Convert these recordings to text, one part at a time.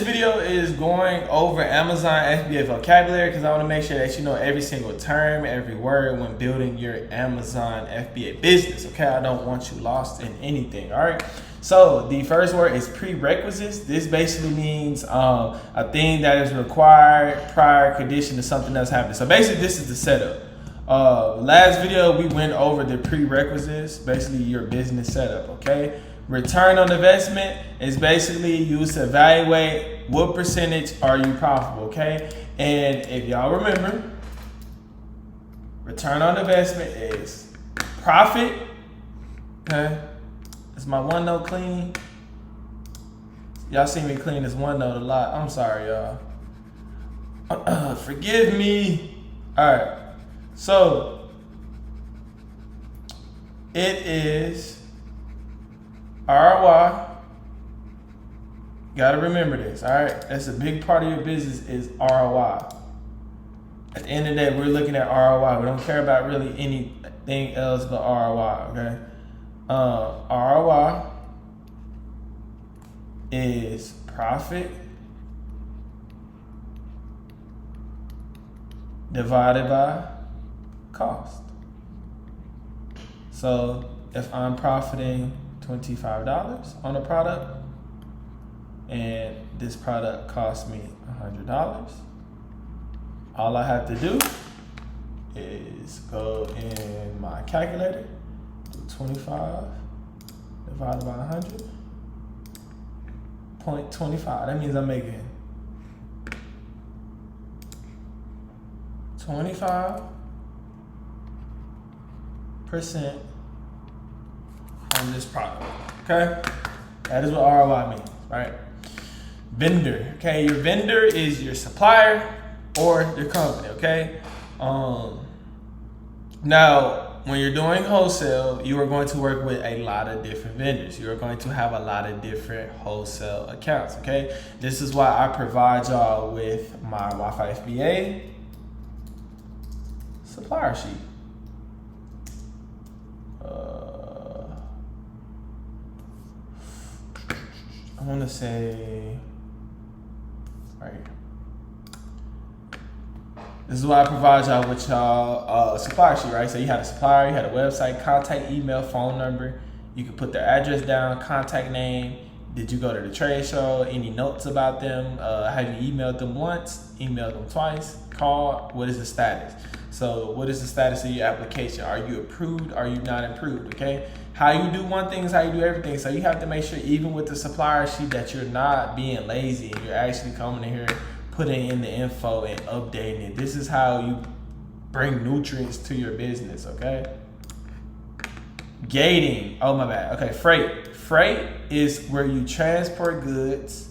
This video is going over Amazon FBA vocabulary because I want to make sure that you know every single term, every word when building your Amazon FBA business. Okay, I don't want you lost in anything. All right. So the first word is prerequisites. This basically means a thing that is required prior condition to something else happening. So basically, this is the setup. Last video we went over the prerequisites, basically your business setup. Okay. Return on investment is basically used to evaluate what percentage are you profitable, okay? And if y'all remember, return on investment is profit, okay? Is my OneNote clean? Y'all see me clean this OneNote a lot. I'm sorry, y'all. Forgive me. All right, so it is ROI. Gotta remember this, all right? That's a big part of your business is ROI. At the end of the day, we're looking at ROI. We don't care about really anything else but ROI, okay? ROI is profit divided by cost. So if I'm profiting $25 on a product and this product cost me $100, all I have to do is go in my calculator, do 25 divided by 100.25. That means I'm making 25% on this product, okay? That is what ROI means, right? Vendor, okay? Your vendor is your supplier or your company, okay? Now, when you're doing wholesale, you are going to work with a lot of different vendors. You are going to have a lot of different wholesale accounts, okay? This is why I provide y'all with my Wi-Fi FBA supplier sheet. I want to say right here. This is why I provide y'all with y'all supplier sheet, right? So you had a supplier, you had a website, contact, email, phone number. You can put their address down, contact name. Did you go to the trade show? Any notes about them? Have you emailed them once? Emailed them twice? Called? What is the status? So what is the status of your application? Are you approved? Are you not approved? Okay. How you do one thing is how you do everything. So you have to make sure even with the supplier sheet that you're not being lazy and you're actually coming in here, putting in the info and updating it. This is how you bring nutrients to your business, okay? Gating, oh my bad, okay, freight. Freight is where you transport goods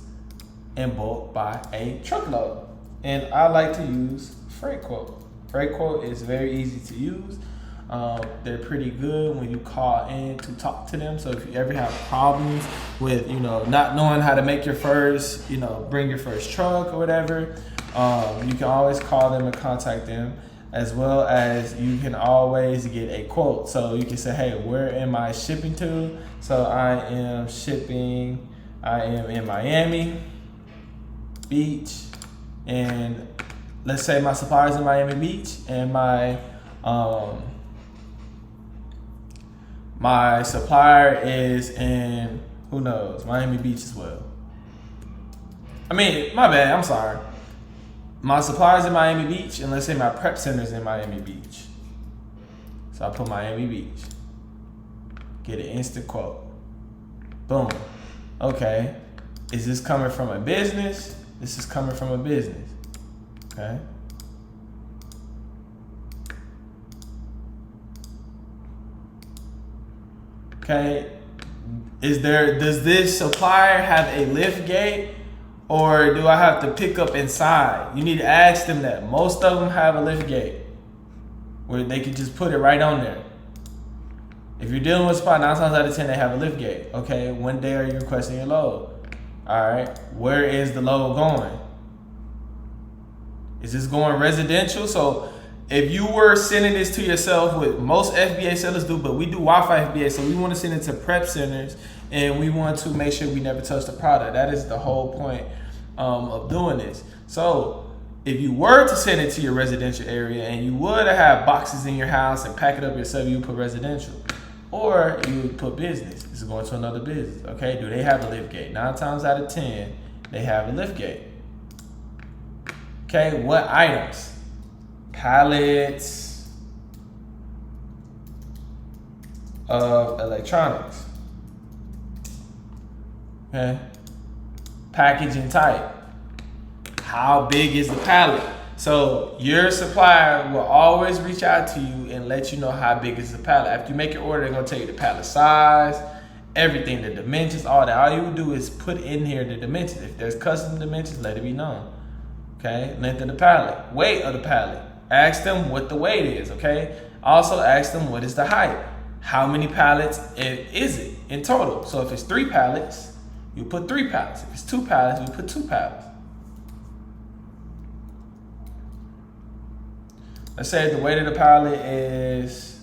in bulk by a truckload. And I like to use Freight Quote. Freight Quote is very easy to use. They're pretty good when you call in to talk to them. So if you ever have problems with, not knowing how to make your first, bring your first truck or whatever, you can always call them and contact them, as well as you can always get a quote. So you can say, hey, where am I shipping to? So I am in Miami Beach, and let's say my supplier's in Miami Beach and my supplier is in, who knows, Miami Beach as well. I mean, my bad, I'm sorry. My supplier's in Miami Beach, and let's say my prep center's in Miami Beach. So I put Miami Beach. Get an instant quote. Boom. Okay. Is this coming from a business? This is coming from a business. Okay. Okay, does this supplier have a lift gate, or do I have to pick up inside? You need to ask them that. Most of them have a lift gate where they can just put it right on there. If you're dealing with a spot, 9 times out of 10 they have a lift gate. Okay, when day are you requesting your load? All right, where is the load going? Is this going residential? So if you were sending this to yourself, what most FBA sellers do, but we do Wi-Fi FBA, so we want to send it to prep centers, and we want to make sure we never touch the product. That is the whole point of doing this. So if you were to send it to your residential area and you would have boxes in your house and pack it up yourself, you would put residential. Or you would put business. This is going to another business. Okay, do they have a lift gate? 9 times out of 10, they have a lift gate. Okay, what items? Pallets of electronics. Okay, packaging type. How big is the pallet? So your supplier will always reach out to you and let you know how big is the pallet. After you make your order, they're gonna tell you the pallet size, everything, the dimensions, all that. All you would do is put in here the dimensions. If there's custom dimensions, let it be known. Okay, length of the pallet, weight of the pallet. Ask them what the weight is, okay? Also ask them what is the height. How many pallets is it in total? So if it's 3 pallets, you put 3 pallets. If it's 2 pallets, you put 2 pallets. Let's say the weight of the pallet is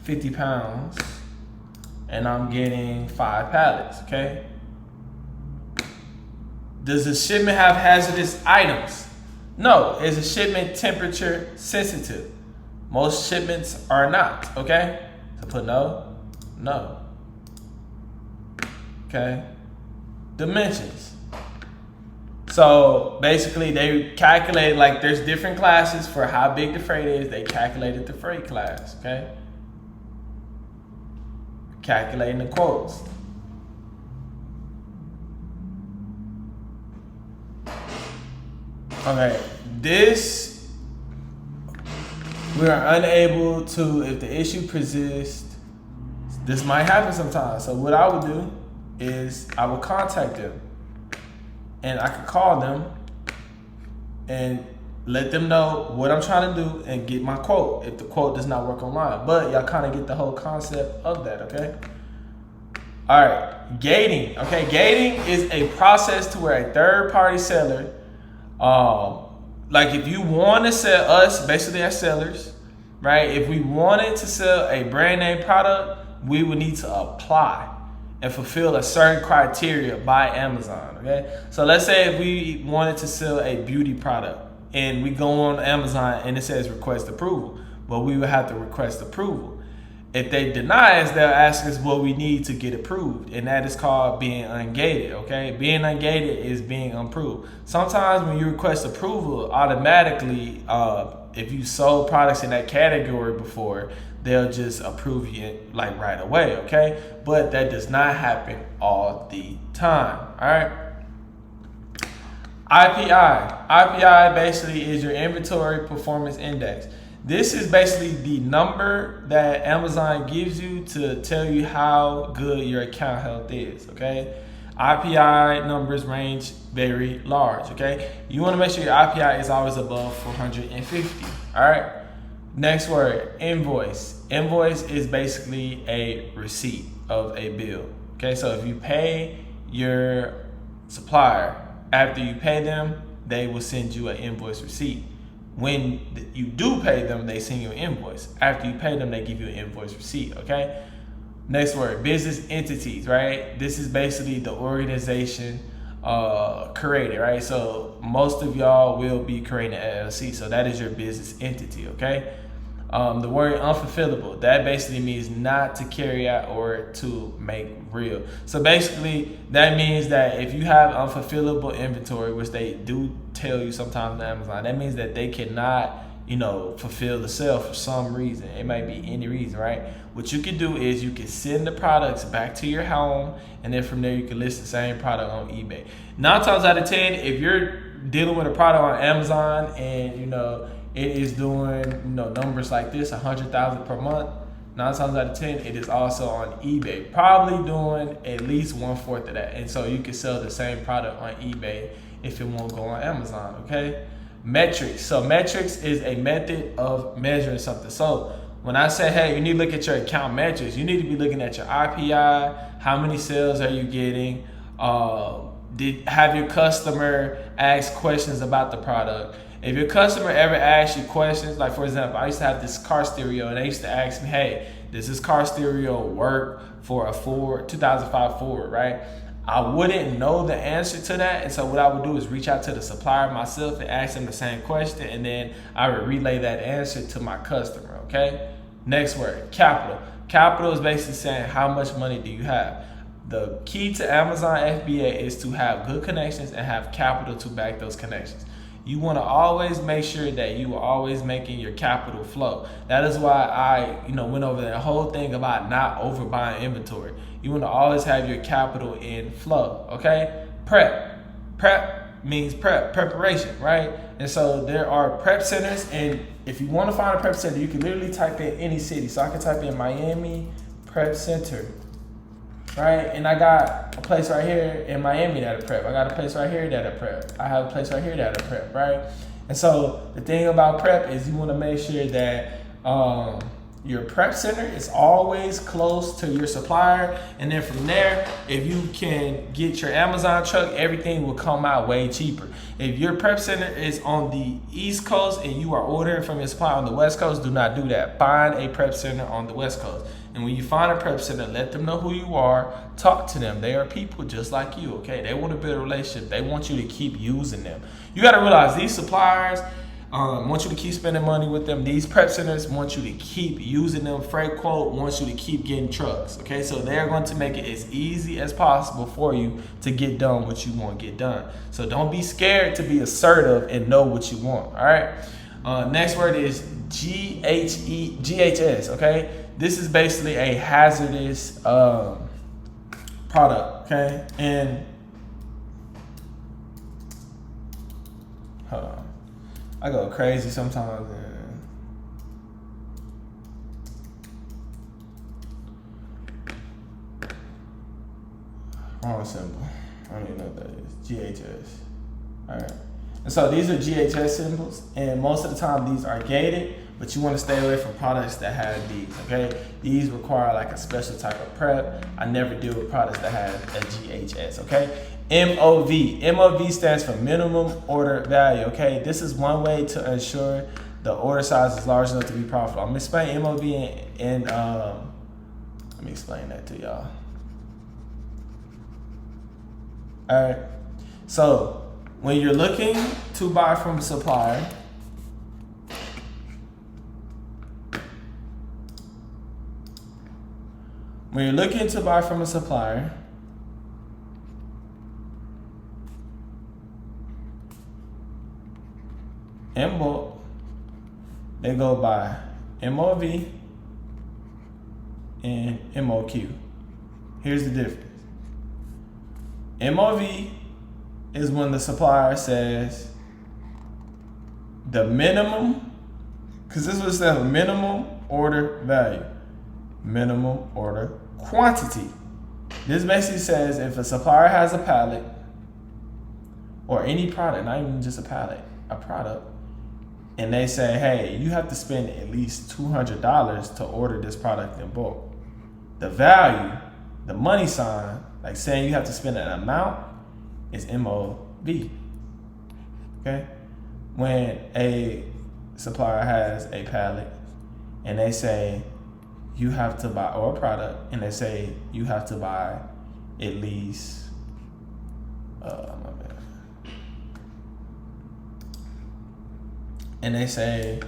50 pounds and I'm getting 5 pallets, okay? Does the shipment have hazardous items? No. Is the shipment temperature sensitive? Most shipments are not, okay? So put no, no. Okay? Dimensions. So basically they calculate, like there's different classes for how big the freight is. They calculated the freight class, okay? Calculating the quotes. Okay, this, we are unable to, if the issue persists, this might happen sometimes. So what I would do is I would contact them and I could call them and let them know what I'm trying to do and get my quote if the quote does not work online. But y'all kind of get the whole concept of that, okay? All right, gating. Okay, gating is a process to where a third-party seller, like if you want to sell us, basically as sellers, right? If we wanted to sell a brand name product, we would need to apply and fulfill a certain criteria by Amazon, okay? So let's say if we wanted to sell a beauty product and we go on Amazon and it says request approval, well, we would have to request approval. If they deny us, they'll ask us what we need to get approved, and that is called being ungated, okay? Being ungated is being approved. Sometimes when you request approval, automatically, if you sold products in that category before, they'll just approve you like right away, okay? But that does not happen all the time, all right? IPI. IPI basically is your inventory performance index. This is basically the number that Amazon gives you to tell you how good your account health is, okay? IPI numbers range very large, okay? You wanna make sure your IPI is always above 450, all right? Next word, invoice. Invoice is basically a receipt of a bill, okay? So if you pay your supplier, after you pay them, they will send you an invoice receipt. When you do pay them, they send you an invoice. After you pay them, they give you an invoice receipt, okay? Next word, business entities, right? This is basically the organization created, right? So most of y'all will be creating an LLC, so that is your business entity, okay? The word unfulfillable, that basically means not to carry out or to make real. So basically that means that if you have unfulfillable inventory, which they do tell you sometimes on Amazon, that means that they cannot, fulfill the sale for some reason. It might be any reason, right? What you can do is you can send the products back to your home, and then from there you can list the same product on eBay. 9 times out of 10, if you're dealing with a product on Amazon and it is doing numbers like this, 100,000 per month, 9 times out of 10, it is also on eBay, probably doing at least 1/4 of that. And so you can sell the same product on eBay if it won't go on Amazon, okay? Metrics. So metrics is a method of measuring something. So when I say, hey, you need to look at your account metrics, you need to be looking at your IPI, how many sales are you getting, have your customer ask questions about the product. If your customer ever asks you questions, like for example, I used to have this car stereo and they used to ask me, hey, does this car stereo work for a 2005 Ford, right? I wouldn't know the answer to that. And so what I would do is reach out to the supplier myself and ask them the same question. And then I would relay that answer to my customer, okay? Next word, capital. Capital is basically saying how much money do you have. The key to Amazon FBA is to have good connections and have capital to back those connections. You want to always make sure that you are always making your capital flow. That is why I, went over that whole thing about not overbuying inventory. You want to always have your capital in flow, okay? Prep means preparation, right? And so there are prep centers, and if you want to find a prep center, you can literally type in any city. So I can type in Miami Prep Center, right? And I got a place right here in Miami that a prep. I got a place right here that a prep. I have a place right here that a prep, right? And so the thing about prep is you want to make sure that your prep center is always close to your supplier. And then from there, if you can get your Amazon truck, everything will come out way cheaper. If your prep center is on the East Coast and you are ordering from your supplier on the West Coast, do not do that. Find a prep center on the West Coast. And when you find a prep center, let them know who you are. Talk to them. They are people just like you, okay? They want to build a relationship. They want you to keep using them. You got to realize these suppliers want you to keep spending money with them. These prep centers want you to keep using them. Freight Quote wants you to keep getting trucks, okay? So they're going to make it as easy as possible for you to get done what you want to get done. So don't be scared to be assertive and know what you want, all right? Next word is GHS, okay? This is basically a hazardous product, okay? And hold on, I go crazy sometimes. Wrong symbol. I don't even know what that is. GHS. All right. And so these are GHS symbols, and most of the time these are gated, but you want to stay away from products that have these, okay? These require like a special type of prep. I never deal with products that have a GHS, okay? MOV. MOV stands for minimum order value, okay? This is one way to ensure the order size is large enough to be profitable. I'm gonna explain MOV and let me explain that to y'all. All right, so when you're looking to buy from a supplier, in bulk, they go by MOV and MOQ. Here's the difference. MOV is when the supplier says the minimum, because this is what it says, minimum order value, minimum order quantity. This basically says if a supplier has a pallet or any product, not even just a pallet, a product, and they say, hey, you have to spend at least $200 to order this product in bulk. The value, the money sign, like saying you have to spend an amount, is MOV, okay? When a supplier has a pallet and they say you have to buy, or a product, and they say you have to buy at least, and they say,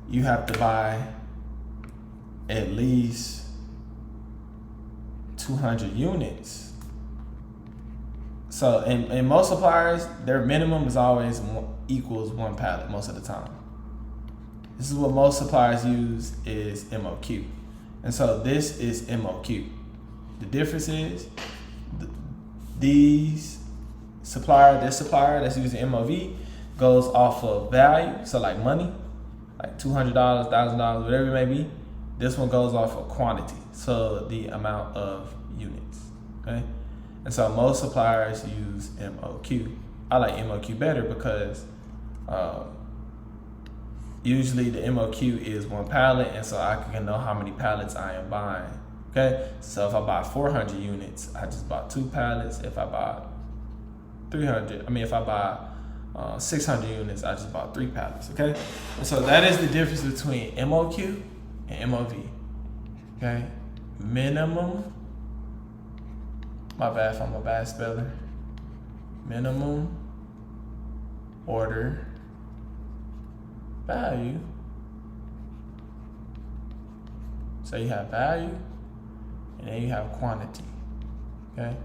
you have to buy at least 200 units. So in most suppliers, their minimum is always equals one pallet most of the time. This is what most suppliers use is MOQ. And so this is MOQ. The difference is this supplier that's using MOV goes off of value. So like money, like $200, $1,000, whatever it may be. This one goes off of quantity. So the amount of units, okay? And so most suppliers use MOQ. I like MOQ better because usually the MOQ is one pallet, and so I can know how many pallets I am buying, okay? So if I buy 400 units, I just bought 2 pallets. If I buy 600 units, I just bought 3 pallets, okay? And so that is the difference between MOQ and MOV, okay? Minimum My bad if I'm a bad speller. Minimum order value. So you have value and then you have quantity. Okay?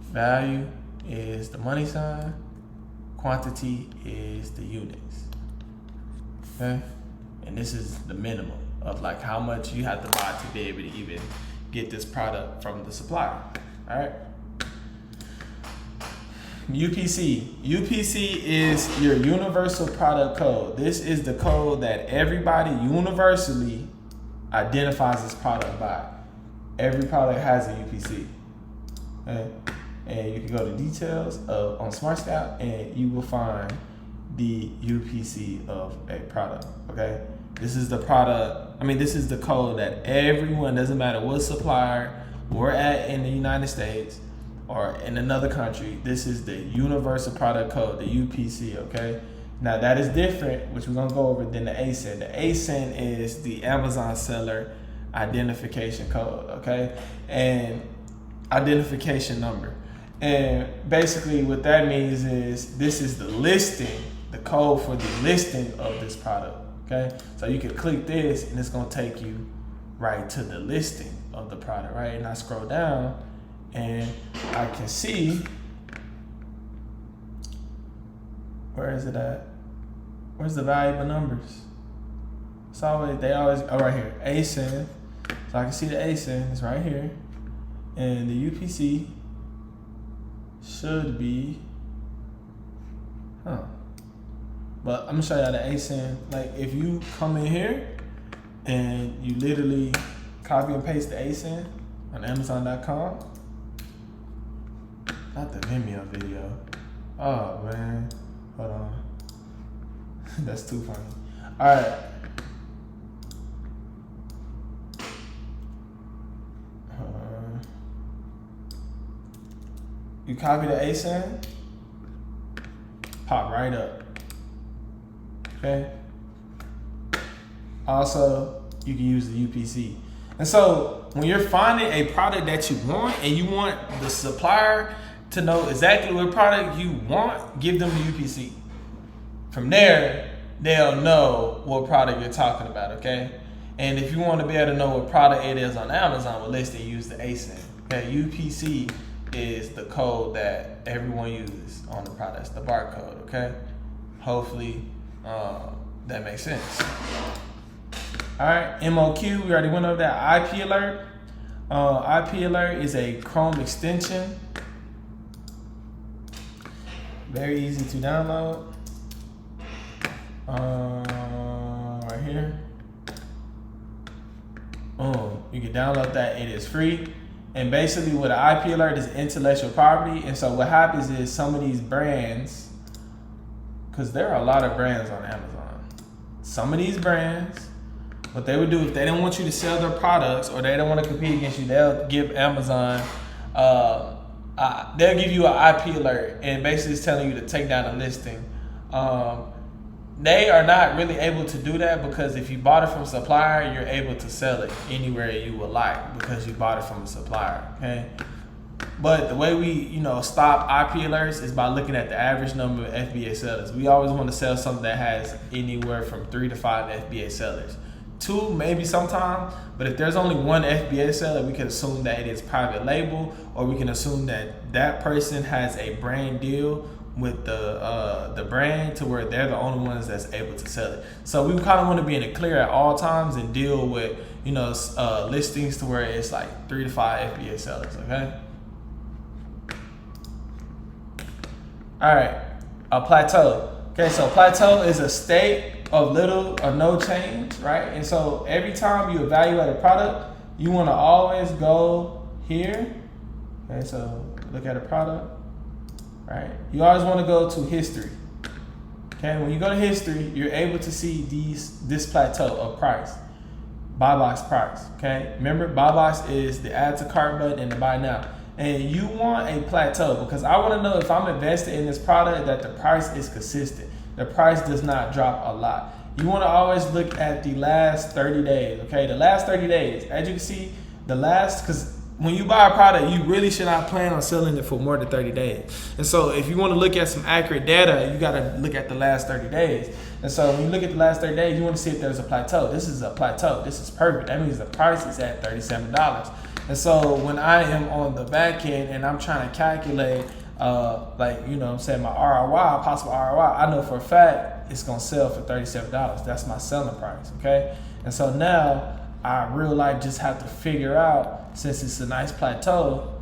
Value is the money sign, quantity is the units. Okay? And this is the minimum of like how much you have to buy to be able to even get this product from the supplier. All right. UPC. UPC is your universal product code. This is the code that everybody universally identifies this product by. Every product has a UPC. Okay? And you can go to details on Smart Scout and you will find the UPC of a product. Okay? This is the product, this is the code that everyone, doesn't matter what supplier we're at in the United States or in another country, this is the universal product code, the UPC, okay? Now that is different, which we're gonna go over, than the ASIN. The ASIN is the Amazon seller identification code, okay? And identification number. And basically what that means is this is the listing, the code for the listing of this product. Okay, so you can click this and it's gonna take you right to the listing of the product, right? And I scroll down and I can see, where is it at? Where's the valuable numbers? It's always, right here, ASIN. So I can see the ASIN is right here. And the UPC should be, but I'm gonna show y'all the ASIN. Like if you come in here and you literally copy and paste the ASIN on Amazon.com, not the Vimeo video. Oh man, hold on. That's too funny. All right. You copy the ASIN, pop right up. Okay. Also, you can use the UPC. And so when you're finding a product that you want and you want the supplier to know exactly what product you want, give them the UPC. From there, they'll know what product you're talking about, okay? And if you want to be able to know what product it is on Amazon, well, let's use the ASIN. Okay, UPC is the code that everyone uses on the products, the barcode, okay? Hopefully, that makes sense. All right, MOQ, we already went over that. IP alert. IP alert is a Chrome extension. Very easy to download. Right here. You can download that. It is free. And basically what an IP alert is intellectual property. And so what happens is some of these brands, because there are a lot of brands on Amazon. Some of these brands, what they would do if they don't want you to sell their products or they don't want to compete against you, they'll give Amazon, they'll give you an IP alert and basically it's telling you to take down a listing. They are not really able to do that because if you bought it from a supplier, you're able to sell it anywhere you would like because you bought it from a supplier, okay? But the way we, stop IP alerts is by looking at the average number of FBA sellers. We always want to sell something that has anywhere from 3 to 5 FBA sellers. 2, maybe sometime, but if there's only 1 FBA seller, we can assume that it is private label, or we can assume that that person has a brand deal with the brand to where they're the only ones that's able to sell it. So we kind of want to be in the clear at all times and deal with, listings to where it's like 3 to 5 FBA sellers, okay? All right, a plateau. Okay, so plateau is a state of little or no change, right? And so every time you evaluate a product, you want to always go here. Okay, so look at a product, right? You always want to go to history. Okay, when you go to history, you're able to see this plateau of price, buy box price. Okay, remember buy box is the add to cart button and the buy now. And you want a plateau because I want to know if I'm invested in this product that the price is consistent. The price does not drop a lot. You want to always look at the last 30 days, okay? The last 30 days, as you can see, because when you buy a product, you really should not plan on selling it for more than 30 days. And so if you want to look at some accurate data, you got to look at the last 30 days. And so when you look at the last 30 days, you want to see if there's a plateau. This is a plateau. This is perfect. That means the price is at $37. And so when I am on the back end and I'm trying to calculate, like, you know what I'm saying, my ROI, possible ROI, I know for a fact it's going to sell for $37. That's my selling price, okay? And so now I real life just have to figure out, since it's a nice plateau,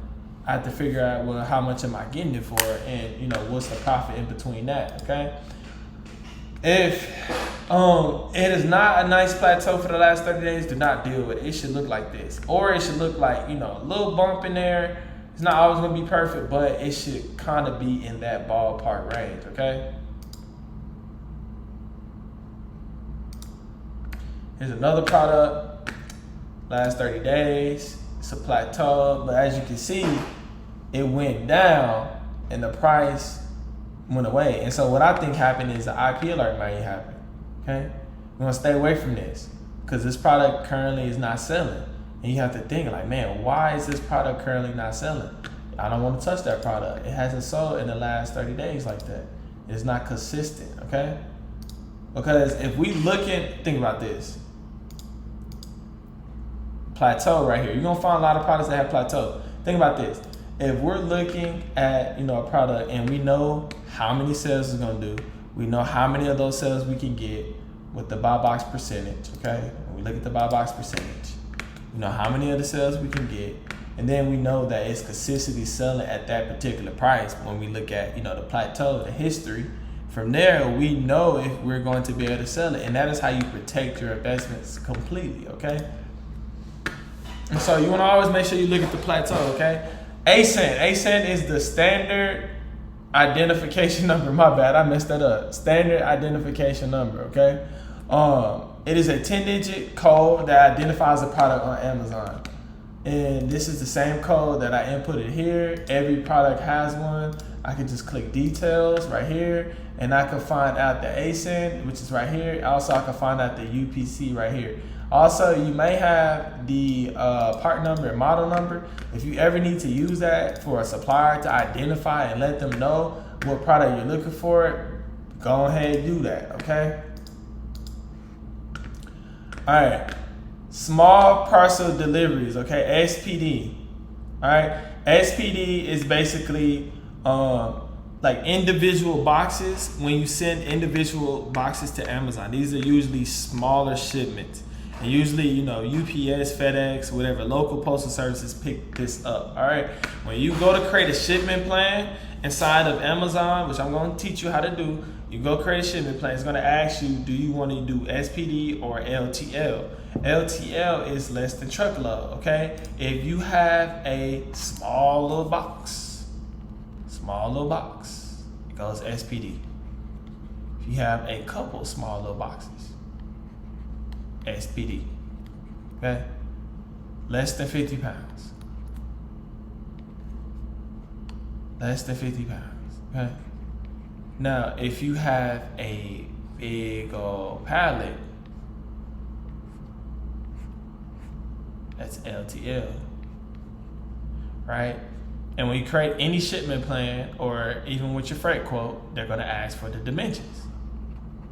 I have to figure out, well, how much am I getting it for, and, you know, what's the profit in between that, okay? If it is not a nice plateau for the last 30 days, do not deal with it. It should look like this, or it should look like, you know, a little bump in there. It's not always going to be perfect, but it should kind of be in that ballpark range, okay? Here's another product, last 30 days, it's a plateau, but as you can see, it went down and the price went away. And so what I think happened is the IP alert might happen, okay? We're gonna stay away from this because this product currently is not selling. And you have to think like, man, why is this product currently not selling? I don't want to touch that product. It hasn't sold in the last 30 days like that. It's not consistent, okay? Because if we think about this, plateau right here. You're gonna find a lot of products that have plateau. Think about this. If we're looking at, you know, a product and we know how many sales it's gonna do, we know how many of those sales we can get with the buy box percentage, okay? When we look at the buy box percentage, we know how many of the sales we can get, and then we know that it's consistently selling at that particular price. When we look at, you know, the plateau, the history, from there we know if we're going to be able to sell it, and that is how you protect your investments completely, okay? And so you want to always make sure you look at the plateau, okay? ASIN is the standard identification number. My bad, I messed that up. Standard identification number, okay? It is a 10-digit code that identifies a product on Amazon. And this is the same code that I inputted here. Every product has one. I can just click details right here, and I can find out the ASIN, which is right here. Also, I can find out the UPC right here. Also, you may have the part number and model number. If you ever need to use that for a supplier to identify and let them know what product you're looking for, go ahead and do that, okay? All right, small parcel deliveries, okay, SPD. All right, SPD is basically like individual boxes. When you send individual boxes to Amazon, these are usually smaller shipments. And usually, you know, UPS, FedEx, whatever, local postal services pick this up, all right? When you go to create a shipment plan inside of Amazon, which I'm going to teach you how to do, you go create a shipment plan. It's going to ask you, do you want to do SPD or LTL? LTL is less than truckload, okay? If you have a small little box, it goes SPD. If you have a couple small little boxes, SPD, okay? Less than 50 pounds. Less than 50 pounds, okay? Now, if you have a big old pallet, that's LTL, right? And when you create any shipment plan, or even with your freight quote, they're gonna ask for the dimensions.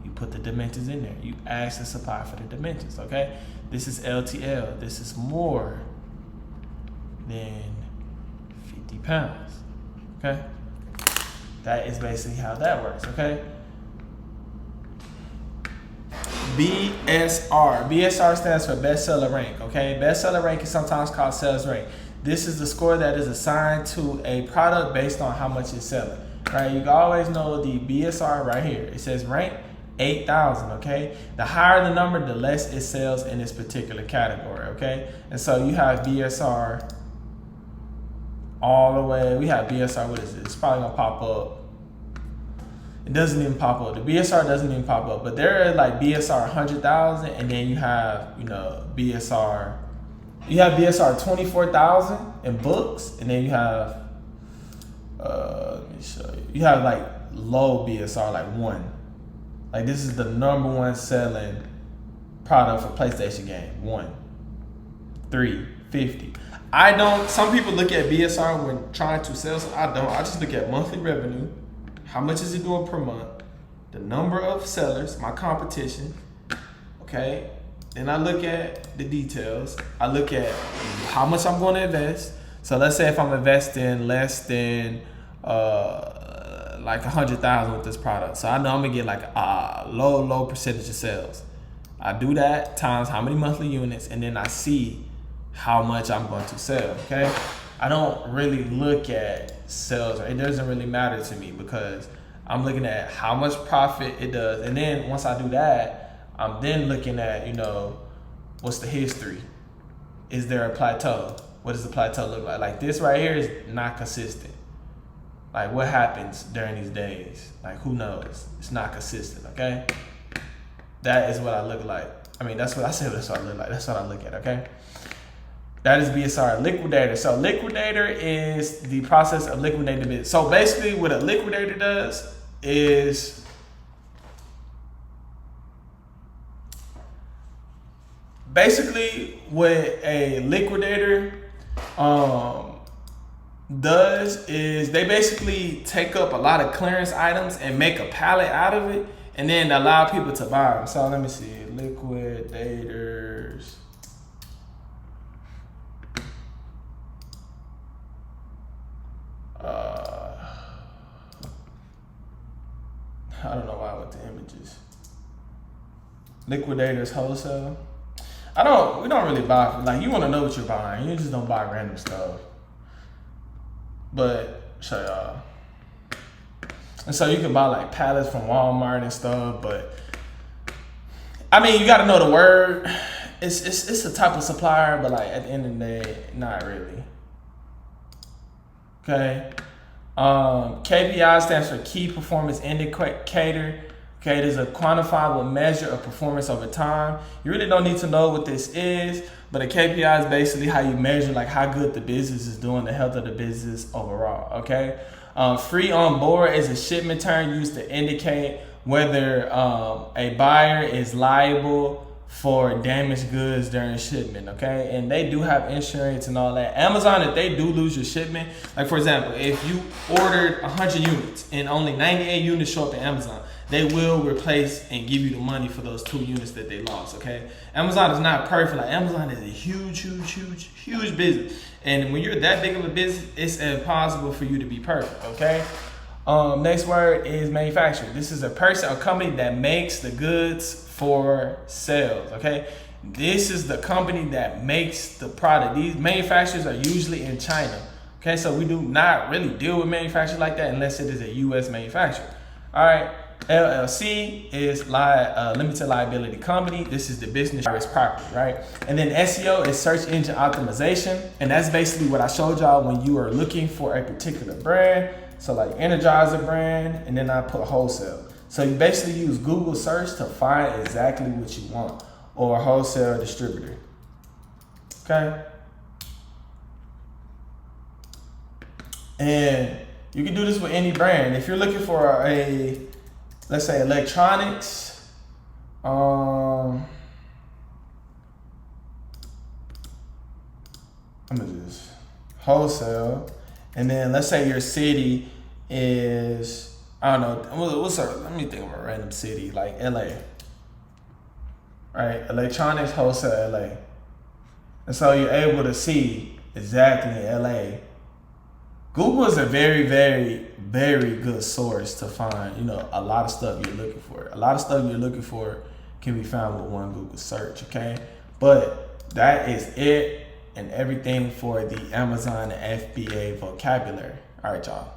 You put the dimensions in there. You ask the supplier for the dimensions, okay? This is LTL. This is more than 50 pounds, okay? That is basically how that works, okay? BSR. BSR stands for bestseller rank, okay? Bestseller rank is sometimes called sales rank. This is the score that is assigned to a product based on how much it's selling, right? You can always know the BSR right here. It says rank 8,000, okay? The higher the number, the less it sells in this particular category, okay? And so you have BSR all the way. We have BSR, what is it? It's probably gonna pop up. It doesn't even pop up. The BSR doesn't even pop up, but there are like BSR 100,000, and then you have, you know, BSR. You have BSR 24,000 in books, and then you have, let me show you. You have like low BSR, like 1. Like this is the number one selling product for PlayStation game. 1, 3, 50. I don't. Some people look at BSR when trying to sell. So I don't. I just look at monthly revenue. How much is it doing per month? The number of sellers, my competition. Okay. Then I look at the details. I look at how much I'm going to invest. So let's say if I'm investing less than like 100,000 with this product, so I know I'm gonna get like a low percentage of sales. I do that times how many monthly units, and then I see how much I'm going to sell. Okay, I don't really look at sales. It doesn't really matter to me because I'm looking at how much profit it does, and then once I do that, I'm then looking at, you know, what's the history? Is there a plateau? What does the plateau look like? Like this right here is not consistent. Like what happens during these days? Like who knows? It's not consistent, okay? That is what I look like. I mean, that's what I said, that's what I look like. That's what I look at, okay? That is BSR, liquidator. So liquidator is the process of liquidating the business. So basically what a liquidator does is basically what a liquidator does is they basically take up a lot of clearance items and make a pallet out of it and then allow people to buy them. So let me see, liquidators. I don't know why I went to images. Liquidators wholesale. We don't really buy, like you want to know what you're buying. You just don't buy random stuff. But show y'all. And so you can buy like pallets from Walmart and stuff, but I mean, you got to know the word. It's a type of supplier, but like at the end of the day, not really. Okay. KPI stands for key performance indicator. Okay, it is a quantifiable measure of performance over time. You really don't need to know what this is, but a KPI is basically how you measure like how good the business is doing, the health of the business overall. Okay, free on board is a shipment term used to indicate whether a buyer is liable for damaged goods during shipment. Okay, and they do have insurance and all that. Amazon, if they do lose your shipment, like for example, if you ordered 100 units and only 98 units show up in Amazon, they will replace and give you the money for those 2 units that they lost. Okay, Amazon is not perfect. Like Amazon is a huge business, and when you're that big of a business, it's impossible for you to be perfect. Okay. Next word is manufacturer. This is a person or company that makes the goods for sales. Okay, this is the company that makes the product. These manufacturers are usually in China. Okay, so we do not really deal with manufacturers like that unless it is a U.S. manufacturer. All right. LLC is limited liability company. This is the business property, right? And then SEO is search engine optimization, and that's basically what I showed y'all when you are looking for a particular brand. So like Energizer brand, and then I put wholesale. So you basically use Google search to find exactly what you want, or a wholesale distributor. Okay. And you can do this with any brand. If you're looking for a, let's say electronics, I'm gonna just wholesale, and then let's say your city is, I don't know, let me think of a random city like LA, right? Electronics wholesale LA, and so you're able to see exactly LA. Google is a very good source to find, you know, a lot of stuff you're looking for. A lot of stuff you're looking for can be found with one Google search, okay? But that is it and everything for the Amazon FBA vocabulary. All right, y'all.